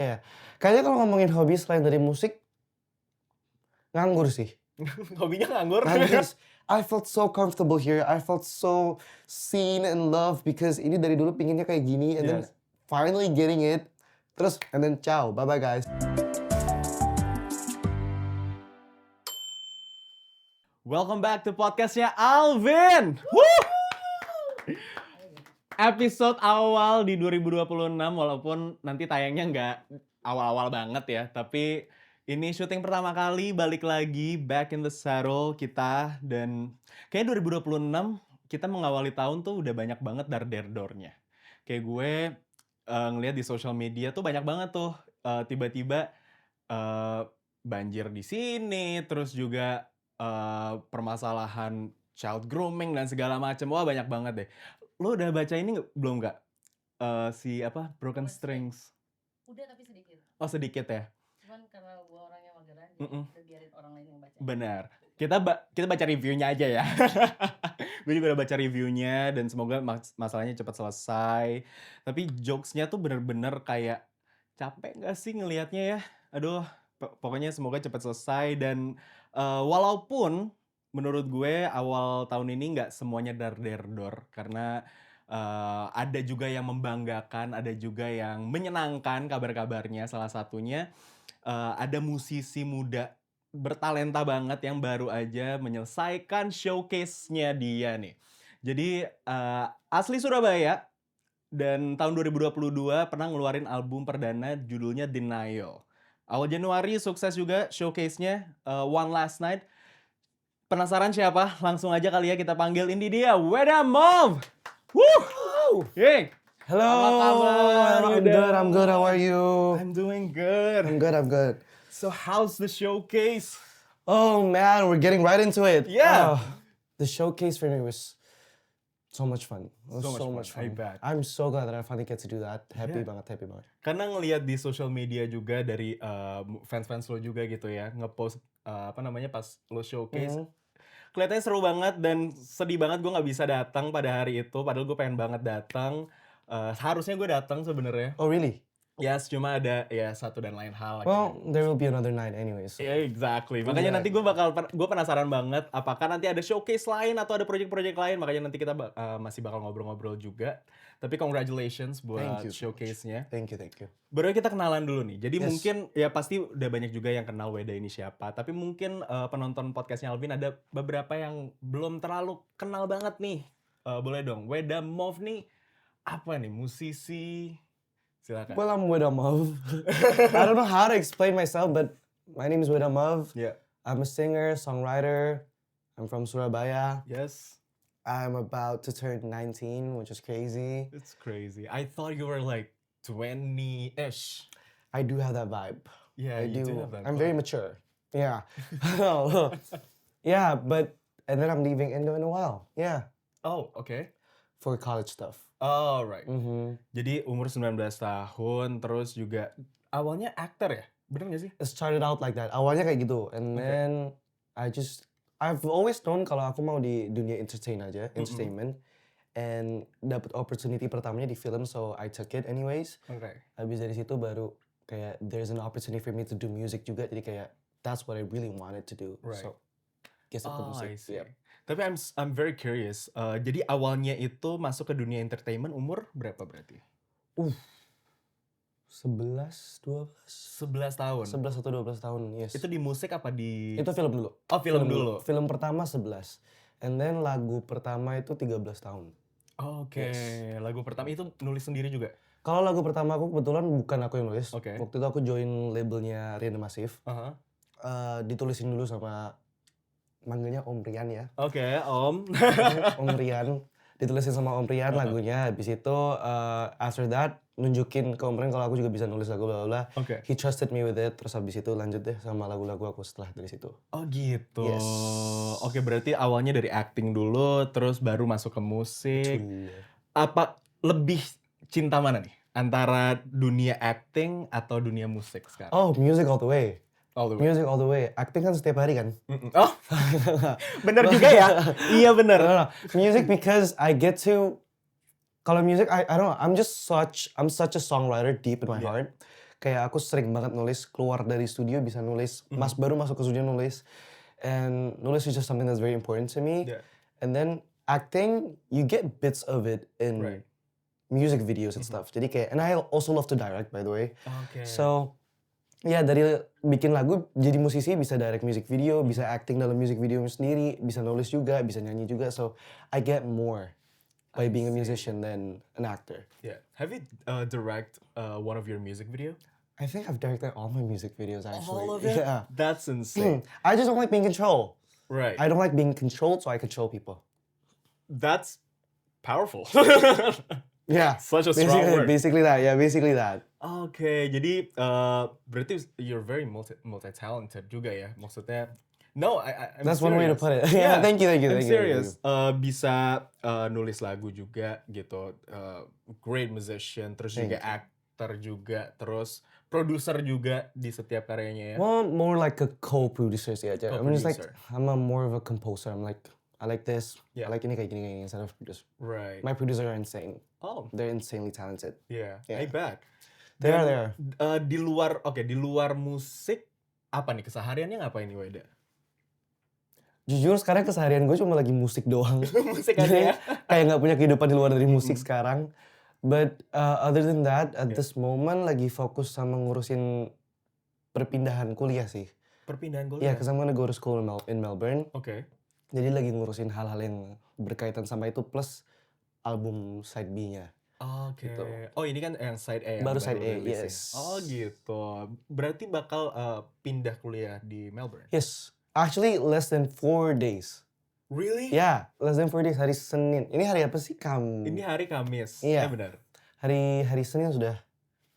Iya. Kayaknya kalau ngomongin hobi selain dari musik, nganggur sih. Hobinya nganggur? Nganggur. I felt so comfortable here. I felt so seen and loved because ini dari dulu pinginnya kayak gini and then Yes. finally getting it. Terus and then ciao, bye-bye guys. Welcome back to podcastnya Alvin. Woo! Episode awal di 2026 walaupun nanti tayangnya nggak awal-awal banget ya. Tapi ini syuting pertama kali balik lagi back in the saddle kita. Dan kayaknya 2026 kita mengawali tahun tuh udah banyak banget dar-der-dornya. Kayak gue ngeliat di social media tuh banyak banget tuh tiba-tiba banjir di sini, terus juga permasalahan child grooming dan segala macam. Wah banyak banget deh. Lo udah baca ini belum nggak? Si apa? Broken Strings. Udah tapi sedikit. Oh sedikit ya? Cuman karena gua orangnya mageran, Mm-mm. jadi udah biarin orang lain yang baca. Benar. Kita baca reviewnya aja ya. Gue juga udah baca reviewnya dan semoga masalahnya cepat selesai. Tapi jokesnya tuh bener-bener kayak capek gak sih ngelihatnya ya? Aduh, pokoknya semoga cepat selesai dan walaupun menurut gue awal tahun ini nggak semuanya dar-der-dor karena ada juga yang membanggakan, ada juga yang menyenangkan kabar-kabarnya. Salah satunya ada musisi muda bertalenta banget yang baru aja menyelesaikan showcase-nya dia nih. Jadi asli Surabaya dan tahun 2022 pernah ngeluarin album perdana judulnya Denial. Awal Januari sukses juga showcase-nya One Last Night. Penasaran siapa? Langsung aja kali ya kita panggil. Ini dia Weda Move. Woo! Hey. Hello. Apa kabar, Weda? I'm good. How are you? I'm doing good. I'm good. So how's the showcase? Oh man, we're getting right into it. Yeah. The showcase for me was so much fun. It was So so much much fun, I fun. bet. I'm so glad that I finally get to do that. Happy Yeah. banget. Karena ngelihat di social media juga dari fans-fans lo juga gitu ya, ngepost pas lo showcase. Mhm. Kelihatannya seru banget dan sedih banget gue nggak bisa datang pada hari itu. Padahal gue pengen banget datang. Seharusnya gue datang sebenarnya. Oh really? Yes, cuma ada ya satu dan lain hal. Well, there will be another night anyways. So. Yeah, exactly. Makanya nanti gue penasaran banget apakah nanti ada showcase lain atau ada project-project lain. Makanya nanti kita masih bakal ngobrol-ngobrol juga. Tapi congratulations buat showcase-nya. Thank you. Baru kita kenalan dulu nih. Jadi Yes. mungkin ya pasti udah banyak juga yang kenal Weda ini siapa. Tapi mungkin penonton podcastnya Alvin ada beberapa yang belum terlalu kenal banget nih. Boleh dong, Weda Move nih apa nih? Musisi? Silakan. Well, I'm Weda Move. I don't know how to explain myself, but my name is Weda Move. Yeah. I'm a singer, songwriter. I'm from Surabaya. Yes. I'm about to turn 19, which is crazy. It's crazy. I thought you were like 20-ish. I do have that vibe. Yeah, I you do. have that I'm vibe. very mature. Yeah. Yeah, but and then I'm leaving Indo in a while. Yeah, Oh, okay. for college stuff. Oh, right. Mm-hmm. Jadi umur 19 tahun, terus juga awalnya aktor ya? Bener gak sih? It started out like that. Awalnya kayak gitu, and Okay. then I've always known kalau aku mau di dunia entertainment, and dapat opportunity pertamanya di film, so I took it anyways. Okay. Habis dari situ baru kayak there's an opportunity for me to do music juga, jadi kayak that's what I really wanted to do. Right. So, guess aku Oh, I musik. see. Yeah. Tapi I'm very curious. Jadi awalnya itu masuk ke dunia entertainment umur berapa berarti? 11, 12? 11 tahun. 11 atau 12 tahun, yes. Itu di musik apa di... Itu film dulu. Oh, film dulu. Film pertama 11. And then lagu pertama itu 13 tahun. Oke. Yes. Lagu pertama itu nulis sendiri juga? Kalau lagu pertama aku kebetulan bukan aku yang nulis. Oke. Waktu itu aku join labelnya Rian Massive. Aha. Ditulisin dulu sama manggilnya Om Rian ya. Oke, Om. Om Rian. Ditulisin sama Om Rian lagunya. Habis itu after that nunjukin ke Om Rian kalau aku juga bisa nulis lagu bla bla. Oke. He trusted me with it. Terus habis itu lanjut deh sama lagu-lagu aku setelah dari situ. Oh gitu. Yes. Oke, berarti awalnya dari acting dulu, terus baru masuk ke musik. Apa lebih cinta mana nih? Antara dunia acting atau dunia musik sekarang? Oh, music all the way. All the way. Music all the way. Acting kan setiap hari kan? Oh, bener juga ya? Iya bener. No. Music because I get to. Kalau music, I don't know. I'm such a songwriter deep in my Yeah. heart. Kayak aku sering banget nulis, keluar dari studio bisa nulis, baru masuk ke studio nulis. And nulis is just something that's very important to me. Yeah. And then acting, you get bits of it in Right. music videos and stuff. Jadi kayak, and I also love to direct by the way. Oke. So, ya dari bikin lagu jadi musisi bisa direct music video, bisa acting dalam music video sendiri, bisa nulis juga, bisa nyanyi juga. So, I get more by I being a see. musician than an actor. Yeah. Have you direct one of your music video? I think I've directed all my music videos actually. All of it? Yeah. That's insane. I just don't like being controlled. Right. I don't like being controlled, so I control people. That's powerful. Yeah. Such a strong word. Basically that. Yeah, basically that. Oke, jadi berarti you're very multi-talented juga ya. Maksudnya, no, I'm That's one way to serious. put it. Yeah, thank you. I'm Thank serious. you. Bisa nulis lagu juga gitu, great musician, terus Thank juga actor juga, terus produser juga di setiap karyanya ya. Well, more like a co-producer sih aja. I'm just like, Co-producer. I'm a more of a composer. I'm like, I like this. Yeah. I like ini kayak gini instead of producer. Right. My producers are insane. Oh, They're insanely talented. yeah, Yeah. I bet. They are, Dan, they are. Di luar musik, apa nih kesehariannya ngapain nih Weda? Jujur sekarang keseharian gue cuma lagi musik doang. Musik aja ya? Kayak nggak punya kehidupan di luar dari musik sekarang. But other than that, at this moment lagi fokus sama ngurusin perpindahan kuliah sih. Perpindahan Iya, kuliah? because I'm gonna go to school in Melbourne. Oke. Jadi lagi ngurusin hal-hal yang berkaitan sama itu plus album side B-nya. Oke. Gitu. Oh ini kan yang side A. yang Baru side A, rilis ya? yes. Oh gitu. Berarti bakal pindah kuliah di Melbourne? Yes, actually less than 4 days. Really? Yeah, less than 4 days, hari Senin. Ini hari apa sih? Ini hari Kamis. Iya. Benar. Hari Senin sudah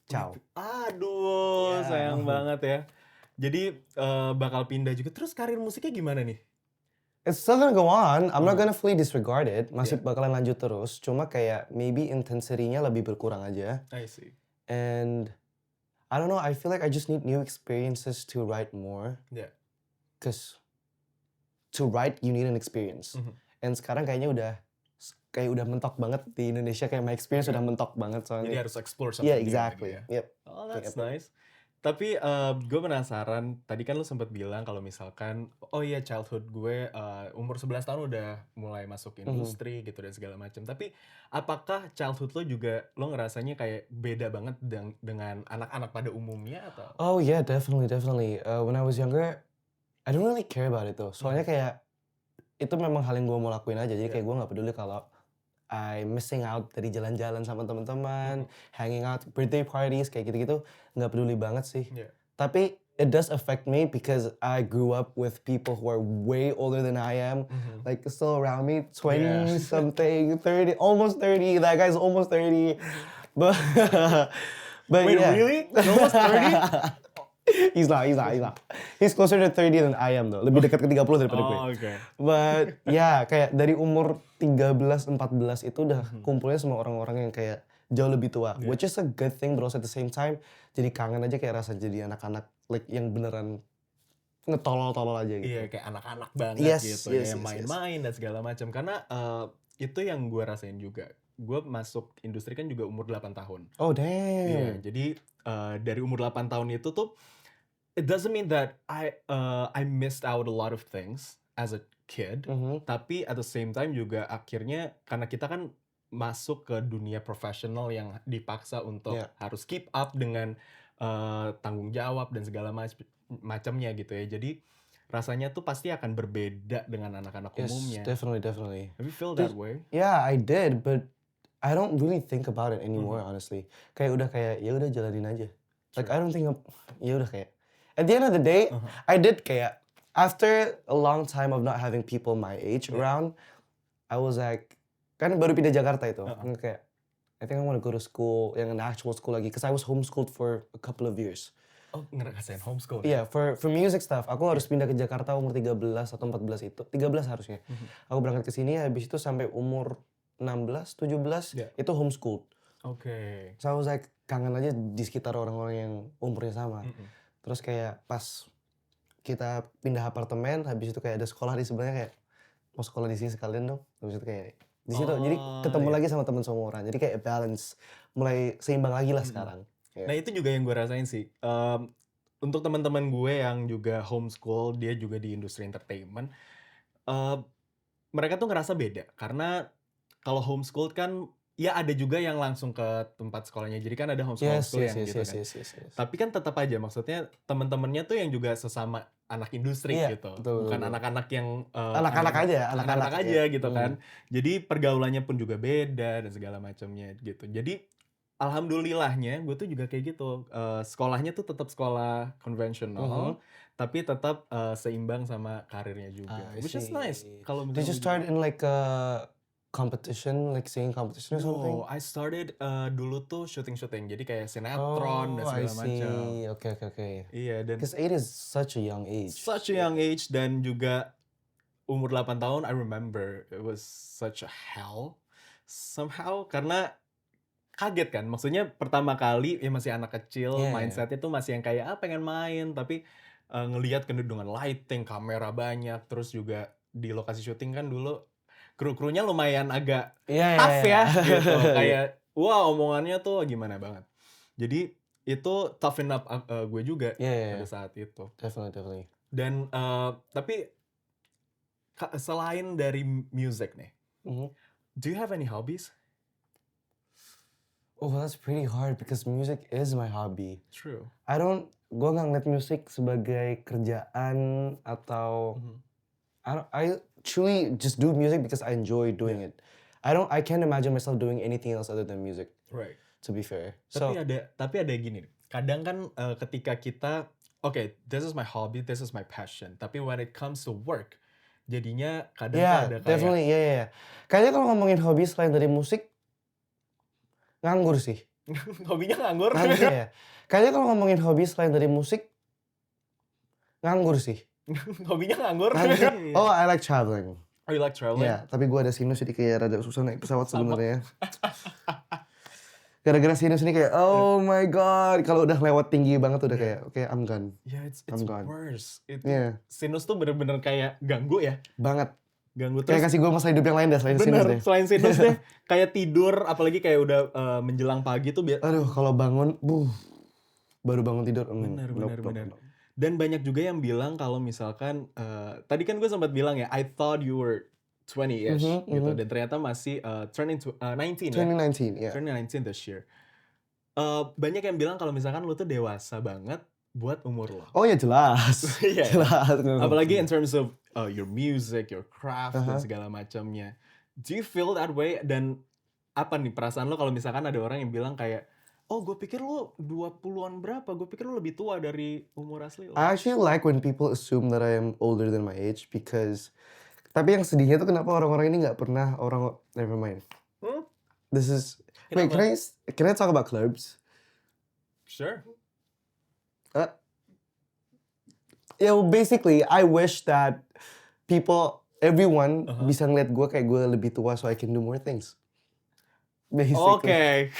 ciao. Aduh, Ya. sayang banget ya. Jadi bakal pindah juga. Terus karir musiknya gimana nih? It's still gonna go on. I'm not gonna fully disregard it. Masih Yeah. bakalan lanjut terus. Cuma kayak maybe intensity-nya lebih berkurang aja. I see. And I don't know, I feel like I just need new experiences to write more. Yeah. Cause to write you need an experience. Mhm. And sekarang kayaknya udah mentok banget di Indonesia, kayak my experience udah mentok banget Jadi soalnya. harus explore something Yeah, new exactly. gitu ya. Yep. Oh, that's Yep. nice. Tapi gue penasaran, tadi kan lu sempat bilang kalau misalkan, oh iya childhood gue umur 11 tahun udah mulai masuk industri gitu dan segala macam. Tapi apakah childhood lo juga lo ngerasanya kayak beda banget dengan anak-anak pada umumnya atau? Oh yeah, definitely. When I was younger, I don't really care about it though. Soalnya kayak itu memang hal yang gue mau lakuin aja. Jadi kayak gue nggak peduli kalau I'm missing out dari jalan-jalan sama teman-teman, hanging out, birthday parties kayak gitu-gitu, nggak peduli banget sih. Yeah. Tapi it does affect me because I grew up with people who are way older than I am, like still around me, 20 Yeah. something, 30, almost 30. That guy's almost 30. But Wait, yeah. really? You're almost 30? He's not. He's closer to 30 than I am though. Lebih dekat ke 30 daripada gue. Oh, oke. But ya kayak dari umur 13, 14 itu udah kumpulnya sama orang-orang yang kayak jauh lebih tua. Yeah. Which is a good thing, but also at the same time jadi kangen aja kayak rasa jadi anak-anak like yang beneran ngetolol-tolol aja gitu. Iya, kayak anak-anak banget Yes, gitu yes, ya, yes, main-main dan segala macam. Karena itu yang gue rasain juga. Gue masuk industri kan juga umur 8 tahun. Oh Iya, damn. jadi dari umur 8 tahun itu tuh it doesn't mean that I missed out a lot of things as a kid, Mhm. tapi at the same time juga akhirnya karena kita kan masuk ke dunia profesional yang dipaksa untuk Yeah. harus keep up dengan tanggung jawab dan segala macamnya gitu ya. Jadi rasanya tuh pasti akan berbeda dengan anak-anak Yes, umumnya. definitely. Have you feel that way? Yeah, I did, but I don't really think about it anymore, honestly. Kayak udah kayak ya udah jalanin aja. Like I don't think ya udah kayak at the end of the day, I did kayak after a long time of not having people my age around, I was like kan baru pindah Jakarta itu. Kayak I think I want to go to school, yang an actual school lagi, because I was homeschooled for a couple of years. Oh, ngerasain homeschool. Iya, for music stuff, aku harus pindah ke Jakarta umur 13 atau 14 itu. 13 harusnya. Aku berangkat ke sini, habis itu sampai umur 16, 17, Yeah. itu homeschooled. Oke. So I was like, kangen aja di sekitar orang-orang yang umurnya sama. Terus kayak pas kita pindah apartemen, habis itu kayak ada sekolah di sebelahnya, kayak mau sekolah di sini sekalian dong. Habis itu kayak di situ, jadi ketemu lagi sama teman semua orang. Jadi kayak balance, mulai seimbang lagi lah sekarang. Yeah. Nah itu juga yang gue rasain sih. Untuk teman-teman gue yang juga homeschool, dia juga di industri entertainment, eh, mereka tuh ngerasa beda. Karena kalau homeschool kan, ya ada juga yang langsung ke tempat sekolahnya. Jadi kan ada Yes, homeschool yes, yang yes, gitu yes, kan. yes, yes, yes. Tapi kan tetap aja, maksudnya teman-temannya tuh yang juga sesama anak industri Iya, gitu. betul, Bukan betul. anak-anak yang Anak-anak aja, anak-anak anak-anak. aja Ya. gitu kan. Jadi pergaulannya pun juga beda dan segala macamnya gitu. Jadi alhamdulillahnya gue tuh juga kayak gitu. Sekolahnya tuh tetap sekolah konvensional, tapi tetap seimbang sama karirnya juga. I Which is nice. see. Kalau Did you misalnya start in like a competition, like singing competition or something? No, I started dulu tuh syuting-syuting. Jadi kayak sinetron dan Oh, I segala macam. see. Okay. Iya, dan Because 8 is such a young age. such a young age, dan juga umur 8 tahun, I remember it was such a hell somehow, karena kaget kan. Maksudnya pertama kali ya masih anak kecil, Yeah. mindsetnya tuh masih yang kayak pengen main, tapi ngelihat dengan lighting, kamera banyak, terus juga di lokasi syuting kan dulu kru-krunya lumayan agak Yeah, tough ya gitu. Yeah. Kayak wah omongannya tuh gimana banget. Jadi itu toughen up gue juga Yeah. pada saat itu. Definitely. Dan tapi selain dari music nih, do you have any hobbies? Oh, that's pretty hard because music is my hobby. True. Gue nggak ngeliat musik sebagai kerjaan atau I truly just do music because I enjoy doing it. I can't imagine myself doing anything else other than music. Right. To be fair. Tapi ada gini nih. Kadang kan ketika kita this is my hobby, this is my passion. Tapi when it comes to work, jadinya kadang tuh ada kayak definitely, yeah. Kayaknya kalau ngomongin hobi selain dari musik, nganggur sih. hobinya nganggur. Ya. Kayaknya kalau ngomongin hobi selain dari musik, nganggur sih. Hobinya nganggur. Oh, I like traveling. Oh, you like traveling? Ya, tapi gue ada sinus jadi kayak rada susah naik pesawat sebenarnya. Gara-gara sinus ini kayak, oh my god, kalau udah lewat tinggi banget udah kayak, okay, I'm gone. Yeah, it's gone. worse. Yeah. Sinus tuh bener-bener kayak ganggu ya. Banget. Ganggu Kayak terus. kasih gue masa hidup yang lain dah selain sinus deh. Selain sinus deh. Kayak tidur, apalagi kayak udah menjelang pagi tuh. Aduh, kalau bangun, baru bangun tidur. Bener. Nope. Dan banyak juga yang bilang kalau misalkan, tadi kan gue sempat bilang ya, I thought you were 20-ish gitu. Dan ternyata masih turning 19 ya. 2019, yeah. Turning 19 this year. Banyak yang bilang kalau misalkan lu tuh dewasa banget buat umur lo. Oh ya jelas. Iya. Jelas. Apalagi in terms of your music, your craft, dan segala macamnya. Do you feel that way? Dan apa nih perasaan lo kalau misalkan ada orang yang bilang kayak, oh gue pikir lo 20-an berapa? Gue pikir lo lebih tua dari umur asli lo. I actually like when people assume that I am older than my age because tapi yang sedihnya tuh kenapa orang-orang ini nggak pernah never mind. This is wait, can I talk about clubs? Sure. Yeah, well, basically I wish that everyone bisa ngeliat gue kayak gue lebih tua so I can do more things. Basically.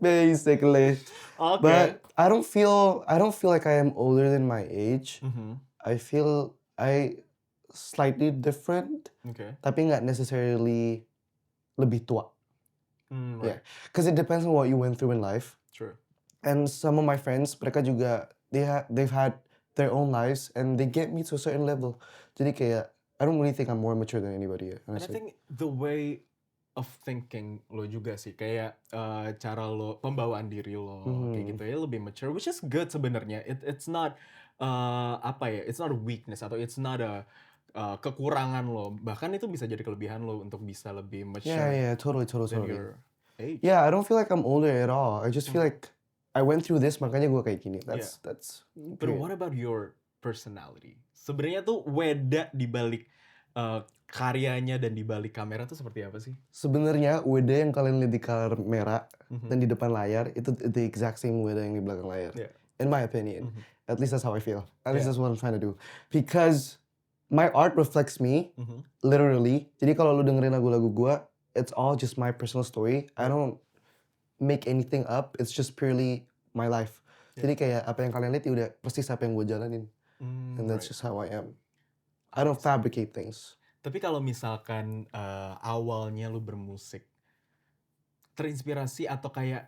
Basically. Okay. But I don't feel like I am older than my age. I feel slightly different. Okay. Tapi nggak necessarily lebih tua. Right. Yeah, because it depends on what you went through in life. True. And some of my friends, mereka juga they've had their own lives and they get me to a certain level. Jadi kayak I don't really think I'm more mature than anybody. And I think the way of thinking lo juga sih, kayak cara lo, pembawaan diri lo kayak gitu ya lebih mature, which is good sebenarnya. It's not it's not a weakness atau it's not a kekurangan lo. Bahkan itu bisa jadi kelebihan lo untuk bisa lebih mature. Yeah, totally. Than your age. Yeah, I don't feel like I'm older at all. I just feel like I went through this, makanya gue kayak gini. That's. But what about your personality? Sebenarnya tuh Weda dibalik karyanya dan dibalik kamera tuh seperti apa sih? Sebenarnya Weda yang kalian lihat di kamera dan di depan layar itu the exact same Weda yang di belakang layar. Yeah. In my opinion, at least that's how I feel. At least that's what I'm trying to do. Because my art reflects me, literally. Jadi kalau lu dengerin lagu-lagu gue, it's all just my personal story. I don't make anything up. It's just purely my life. Jadi kayak apa yang kalian lihat ya udah persis apa yang gue jalanin. And that's just how I am. I don't fabricate things. Tapi kalau misalkan awalnya lu bermusik, terinspirasi atau kayak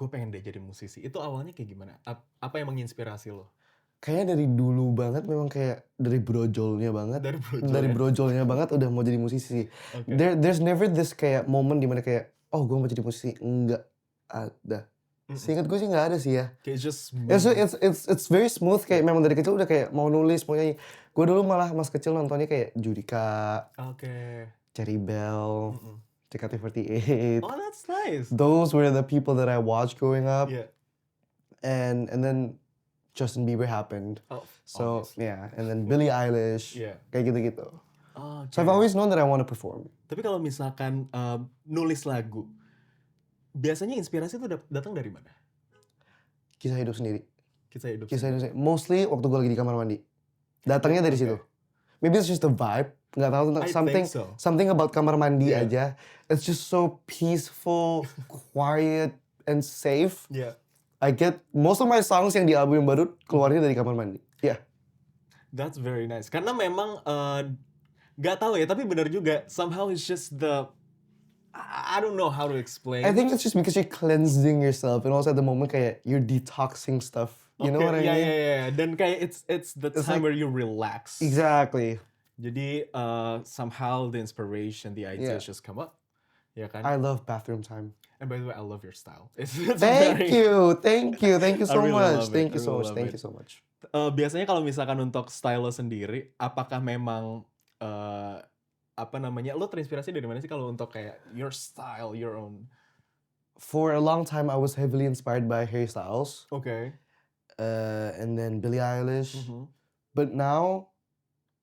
gue pengen deh jadi musisi. Itu awalnya kayak gimana? Apa yang menginspirasi lo? Kayaknya dari dulu banget memang kayak dari brojolnya banget. Dari brojolnya banget udah mau jadi musisi. Oke. There's never this kayak momen dimana kayak, oh gue mau jadi musisi. Enggak ada. Seingat gue sih nggak ada sih ya. Kayak just It's very smooth, kayak memang dari kecil udah kayak mau nulis, mau nyanyi. Gue dulu malah mas kecil nontonnya kayak Judika, Oke. Cherry Bell, Mm-mm. JKT48. Oh, that's nice. Those were the people that I watched growing up. Yeah. And then Justin Bieber happened. Oh, So obviously. yeah, and then Billie Eilish, Yeah. kayak gitu-gitu. Oke. So I've always known that I want to perform. Tapi kalau misalkan nulis lagu, biasanya inspirasi itu datang dari mana? Kisah hidup sendiri. Kisah hidup. Kisah hidup sendiri. Mostly waktu gue lagi di kamar mandi. Datangnya dari situ. Maybe it's just a vibe. Nggak tahu tentang I something. think so. Something about kamar mandi Yeah. aja. It's just so peaceful, quiet, and safe. Yeah. I get most of my songs yang di album yang baru keluarnya dari kamar mandi. Yeah. That's very nice. Karena memang nggak tahu ya, tapi benar juga. Somehow it's just I don't know how to explain. I think it's just because you're cleansing yourself and also at the moment kayak you're detoxing stuff. You know what I mean? Yeah. Dan kayak it's the It's time like- where you relax. Exactly. Jadi somehow the inspiration, the ideas just come up. Ya kan? I love bathroom time. And by the way, I love your style. It's Thank you I so really love much. it. Thank you I so really much. love Thank it. you so much. Biasanya kalau misalkan untuk style lo sendiri, apakah memang apa namanya, lo terinspirasi dari mana sih kalau untuk kayak your style, your own? For a long time, I was heavily inspired by Harry Styles, Oke. and then Billie Eilish. But now,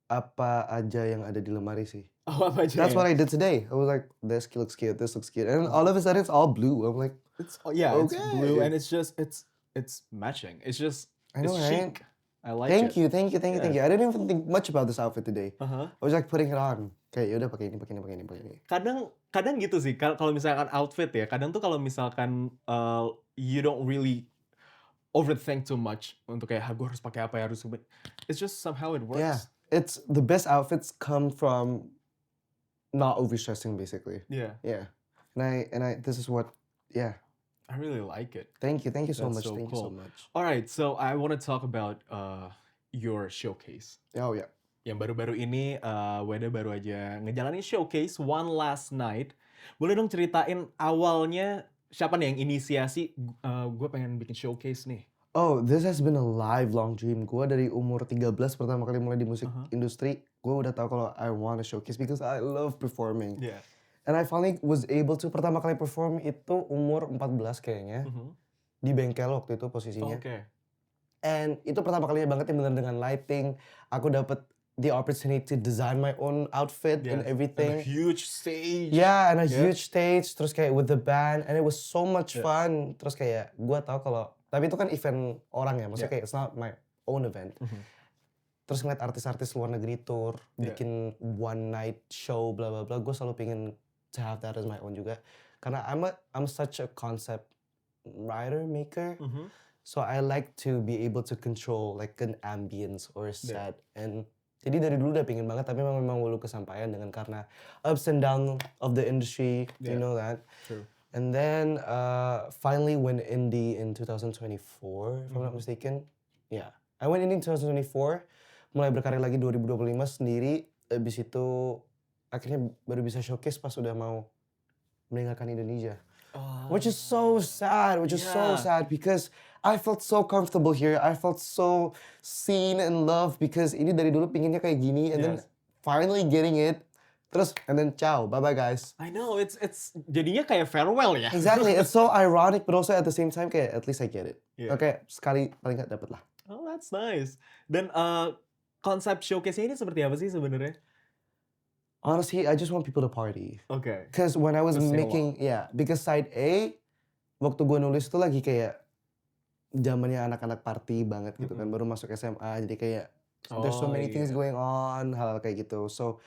apa aja yang ada di lemari sih? Oh, apa aja? That's ya? what I did today. I was like, this looks cute, this looks cute, and all of a sudden it's all blue. I'm like, It's it's blue Okay. and it's matching. It's just I know, it's right? chic. I like thank it. you. I didn't even think much about this outfit today. Uh-huh. I was like putting it on. Kayak yaudah pakai ini. Kadang gitu sih kalau misalkan outfit ya. Kadang tuh kalau misalkan you don't really overthink too much untuk kayak gue harus pakai apa ya harus. It's just somehow it works. Yeah, it's the best outfits come from not overstressing basically. Yeah. Yeah, and I this is what. Yeah. I really like it. Thank you so That's much. so Thank you so cool. much. All right, so I want to talk about your showcase. Oh yeah. Yang baru-baru ini Weda baru aja ngejalanin showcase One Last Night. Boleh dong ceritain awalnya siapa nih yang inisiasi gue pengen bikin showcase nih. Oh, this has been a lifelong dream. Gue dari umur 13 pertama kali mulai di musik industri, gue udah tahu kalau I want to showcase because I love performing. Yeah. And I finally was able to pertama kali perform itu umur 14 kayaknya. Di bengkel waktu itu posisinya. Oke. And itu pertama kalinya banget yang bener dengan lighting. Aku dapet the opportunity to design my own outfit and And a everything. huge stage. Yeah, and a Yeah. huge stage. Terus kayak with the band. And it was so much Yeah. fun. Terus kayak gue tahu kalau, tapi itu kan event orang ya. Maksudnya Yeah. kayak it's not my own event. Terus ngeliat artis-artis luar negeri tour. Yeah. Bikin one night show bla bla bla. Gue selalu pengen to have that as my own juga. Karena I'm such a concept writer, maker. So I like to be able to control like an ambience or a set. And jadi dari dulu udah pengen banget, tapi memang belum kesampaian dengan karena ups and down of the industry, you Yeah. know that. True. And then finally went indie in 2024, if I'm not mistaken. Yeah, I went indie in 2024, mulai berkarya lagi 2025 sendiri. Abis itu akhirnya baru bisa showcase pas udah mau meninggalkan Indonesia. Which is so sad, because I felt so comfortable here. I felt so seen and loved because ini dari dulu pinginnya kayak gini and then Yes. finally getting it. Terus and then ciao, bye-bye guys. I know, it's jadinya kayak farewell ya. Exactly, it's so ironic but also at the same time kayak at least I get it. Yeah. Oke, sekali paling nggak dapet lah. Oh, that's nice. Dan konsep showcase-nya ini seperti apa sih sebenarnya? Honestly, I just want people to party. Oke. Because when I was To sing making, because side A, waktu gue nulis itu lagi kayak zamannya anak-anak party banget gitu kan, baru masuk SMA, jadi kayak there's so many things going on, hal kayak gitu. So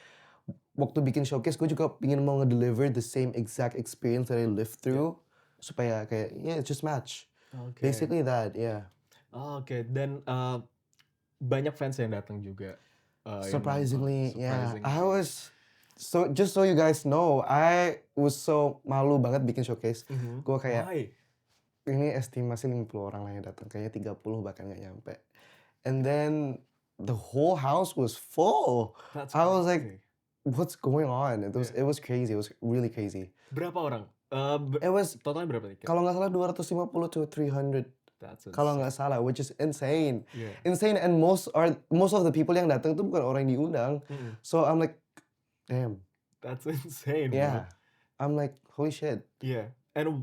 waktu bikin showcase, gue juga ingin mau nge-deliver the same exact experience that I lived through, supaya kayak it just match. Oke. Basically that, yeah. Oke, dan banyak fans yang datang juga. Yang Surprisingly, nonton. yeah. Surprisingly. I was just so you guys know, I was so malu banget bikin showcase. Gue kayak Why? ini estimasi 50 orang lah yang datang, kayaknya 30 bahkan nggak nyampe. And then the whole house was full. That's I was like, crazy. what's going on? Yeah. It was crazy. It was really crazy. Berapa orang? It was Totalnya berapa tiket? kalau nggak salah 250 to 300 That's kalau insane. nggak salah, which is insane. Yeah. Insane, and most of the people yang datang tuh bukan orang yang diundang. Mm-mm. So I'm like, damn. That's insane. Yeah. Bro. I'm like, holy shit. Yeah. And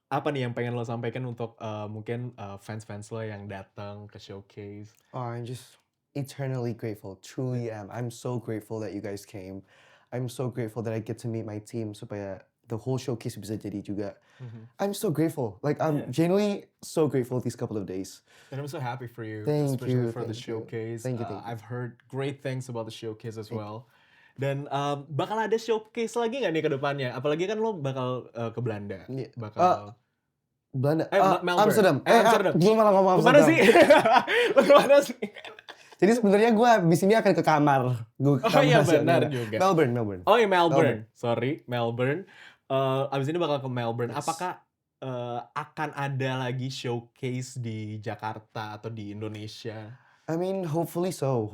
apa nih yang pengen lo sampaikan untuk mungkin fans-fans lo yang datang ke showcase? Oh, I'm just eternally grateful. Truly am. I'm so grateful that you guys came. I'm so grateful that I get to meet my team supaya the whole showcase bisa jadi juga. I'm so grateful. Like, I'm Yeah. genuinely so grateful these couple of days. And I'm so happy for you, Thank especially you, for the thank you. showcase. Thank you, thank you. I've heard great things about the showcase as Thank well. Dan bakal ada showcase lagi nggak nih ke depannya? Apalagi kan lo bakal ke Belanda. Yeah. Bakal Belanda. Melbourne. Amsterdam. Amsterdam. Gue malah ngomong Kemana Amsterdam. sih? Lo kemana sih? Jadi sebenarnya gue abis ini akan ke kamar. Gua ke Oh kamar iya Asia benar Tenggara. juga. Melbourne. Oh iya Melbourne. Sorry, Melbourne. Abis ini bakal ke Melbourne. Yes. Apakah akan ada lagi showcase di Jakarta atau di Indonesia? I mean, hopefully so.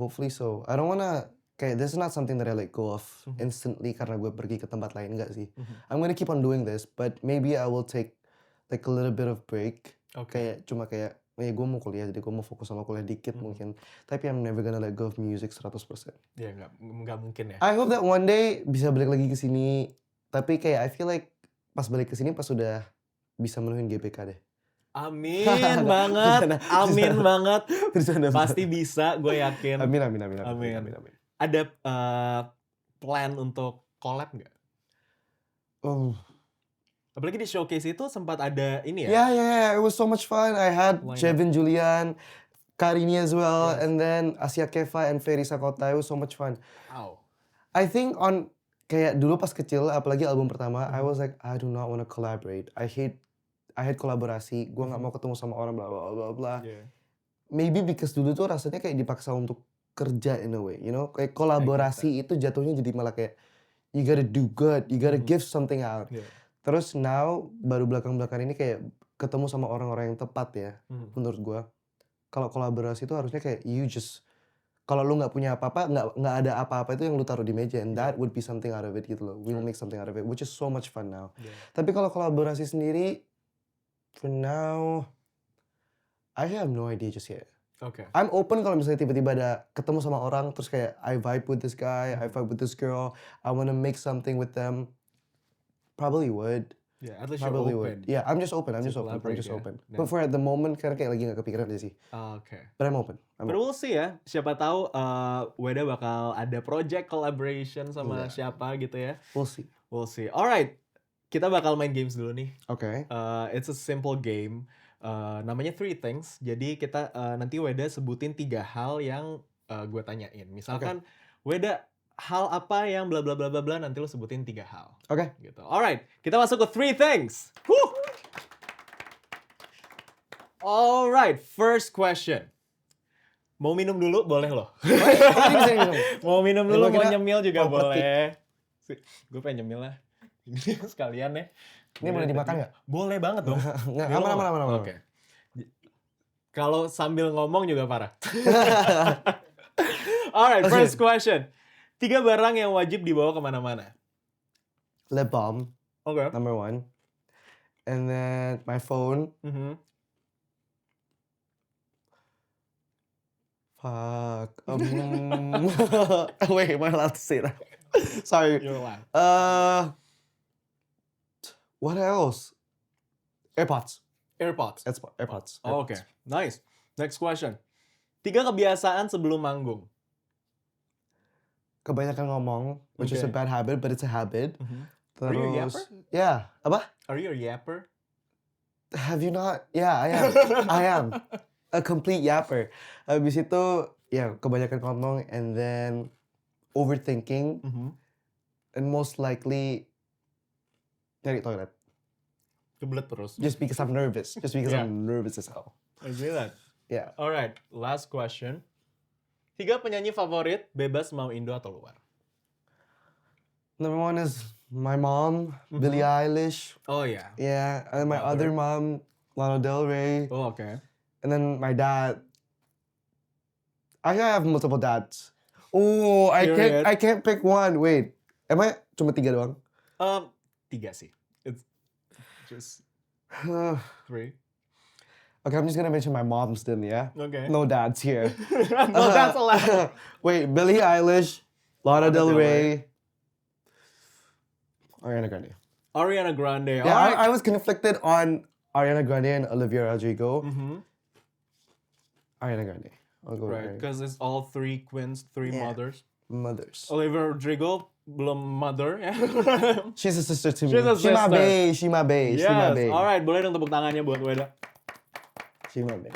I don't wanna kayak this is not something that I let go of Mhm. instantly karena gue pergi ke tempat lain, enggak sih. Mhm. I'm gonna keep on doing this, but maybe I will take like a little bit of break. Oke. Kayak gue mau kuliah, jadi gue mau fokus sama kuliah dikit Mhm. mungkin. Tapi I'm never gonna let go of music 100%. Ya nggak mungkin ya. I hope that one day bisa balik lagi ke sini. Tapi kayak I feel like pas balik ke sini pas sudah bisa menuhin GBK deh. Amin banget, amin banget. Pasti bisa, gue yakin. Amin. Ada plan untuk collab nggak? Oh. Apalagi di showcase itu sempat ada ini ya? Yeah. It was so much fun. I had Why not? Jevin Julian, Karini as well, Yes. and then Asia Kefa and Ferry Sakota. It was so much fun. Wow. I think kayak dulu pas kecil, apalagi album pertama, I Mhm. was like, I do not want to collaborate. I hate kolaborasi. Gue nggak mau ketemu sama orang bla bla bla bla. Yeah. Maybe because dulu tuh rasanya kayak dipaksa untuk kerja in a way, you know? Kayak kolaborasi itu jatuhnya jadi malah kayak you gotta do good, you gotta Mhm. give something out. Yeah. Terus now baru belakang-belakang ini kayak ketemu sama orang-orang yang tepat ya, Mhm. menurut gua. Kalau kolaborasi itu harusnya kayak kalau lu nggak punya apa-apa, nggak ada apa-apa itu yang lu taruh di meja, and that would be something out of it gitu loh. We'll make something out of it, which is so much fun now. Yeah. Tapi kalau kolaborasi sendiri, for now, I have no idea just yet. Oke. I'm open kalau misalnya tiba-tiba ada ketemu sama orang terus kayak I vibe with this guy, I vibe with this girl, I wanna make something with them. Probably would. Yeah, at least you're Probably open. would. Yeah, I'm just open. to collaborate, ya. Dan- But for at the moment, karena kayak lagi nggak kepikiran aja sih. Oke. But I'm open. But we'll see ya. Siapa tahu Weda bakal ada project collaboration sama Yeah. siapa gitu ya. We'll see. We'll see. Alright. Kita bakal main games dulu nih. Okay. It's a simple game. Namanya Three Things. Jadi kita nanti Weda sebutin 3 hal yang gue tanyain. Misalkan Weda hal apa yang bla bla bla bla bla, nanti lo sebutin 3 hal. Okay. Gitu. Alright, kita masuk ke Three Things. Woo! Alright, first question. Mau minum dulu boleh loh. Ini bisa minum. Mau minum Ya, dulu, gua mau kira nyemil juga mau petik. boleh. Gue pengen nyemil lah. Ini sekalian ya. Ini boleh dimakan nggak? Boleh banget dong. Nggak, Milo aman. mau? Oke. Kalau sambil ngomong juga parah. Alright, first question. 3 barang yang wajib dibawa kemana-mana. Lip balm, Oke. number 1. And then my phone. Mhm. Fuck. Wait, am I allowed to say that? Sorry. You're allowed. What else? AirPods. AirPods. AirPods. Oh, Oke, nice. Next question. 3 kebiasaan sebelum manggung. Kebanyakan ngomong, which is a Okay. bad habit, but it's a habit. Are you a Terus, yapper? yeah. Apa? Are you a yapper? Have you not? Yeah, I am. I am. A complete yapper. Habis itu, ya kebanyakan ngomong, and then overthinking, and most likely nyari toilet. Kebelet terus. Just because I'm nervous. Just because Yeah. I'm nervous as hell. I see that. Yeah. Alright, last question. 3 penyanyi favorit, bebas mau Indo atau luar. Number 1 is my mom, Billie Eilish. Oh ya. Yeah, and my Mother. other mom, Lana Del Rey, Oh, oke. and then my dad. I have multiple dads. Oh, Period. I can't pick one. Wait, am I cuma 3 doang? 3 sih. It's just Okay, 3. I'm just gonna mention my moms then, yeah. Oke. No dads here. No, that's allowed. Wait, Billie Eilish, Lana Lana Del Del Rey, Ariana Grande. Ariana Grande. Yeah, Alright. I was conflicted on Ariana Grande and Olivia Rodrigo. Mhm. Ariana Grande. I'll go with Right, Ariana. because it's all 3 queens, 3 Yeah. mothers. Mothers. Olivia Rodrigo belum mother ya. She's a sister to me. She's a She my sister. bae, she my bae, she my Yes, bae. alright, boleh dong tepuk tangannya buat Weda. She my bae.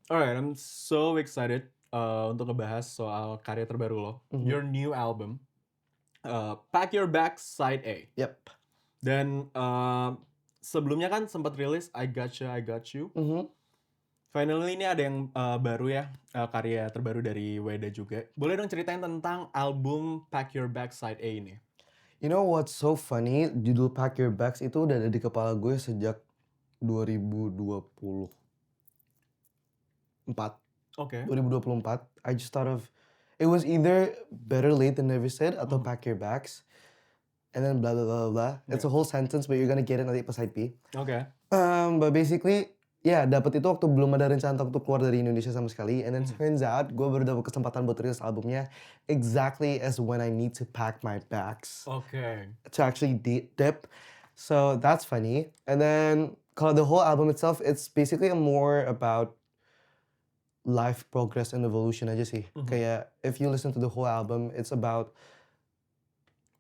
Alright, I'm so excited untuk ngebahas soal karya terbaru lo, your new album, Pack Your Bags Side A. Yep. Dan sebelumnya kan sempat rilis I Gotcha, I Got You. Finally ini ada yang baru ya, karya terbaru dari Weda juga. Boleh dong ceritain tentang album Pack Your Bags Side A ini? You know what's so funny? Judul Pack Your Bags itu udah ada di kepala gue sejak 2024. Oke. 2024. I just thought of it was either Better Late Than Never Said atau Pack Your Bags. And then blah blah blah blah blah. It's a whole sentence, but you're gonna get it nanti pas side B. Oke. But basically, ya dapat itu waktu belum ada rencana untuk keluar dari Indonesia sama sekali. And then turns out, gue baru dapat kesempatan buat rilis albumnya exactly as when I need to pack my bags Oke. to actually dip. So that's funny. And then kalau the whole album itself, it's basically more about life progress and evolution aja sih. Kayak if you listen to the whole album, it's about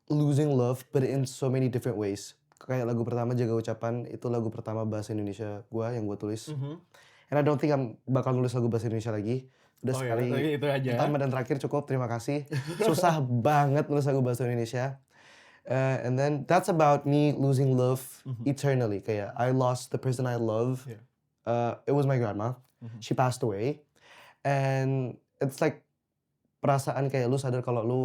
losing love, but in so many different ways. Kayak lagu pertama Jaga Ucapan, itu lagu pertama bahasa Indonesia gua yang gua tulis. And I don't think I'm bakal nulis lagu bahasa Indonesia lagi. Udah sekali. Itu aja. Pertama dan terakhir cukup, terima kasih. Susah banget nulis lagu bahasa Indonesia. And then that's about me losing love eternally. Kayak I lost the person I love. It was my grandma. She passed away. And it's like perasaan kayak lu sadar kalau lu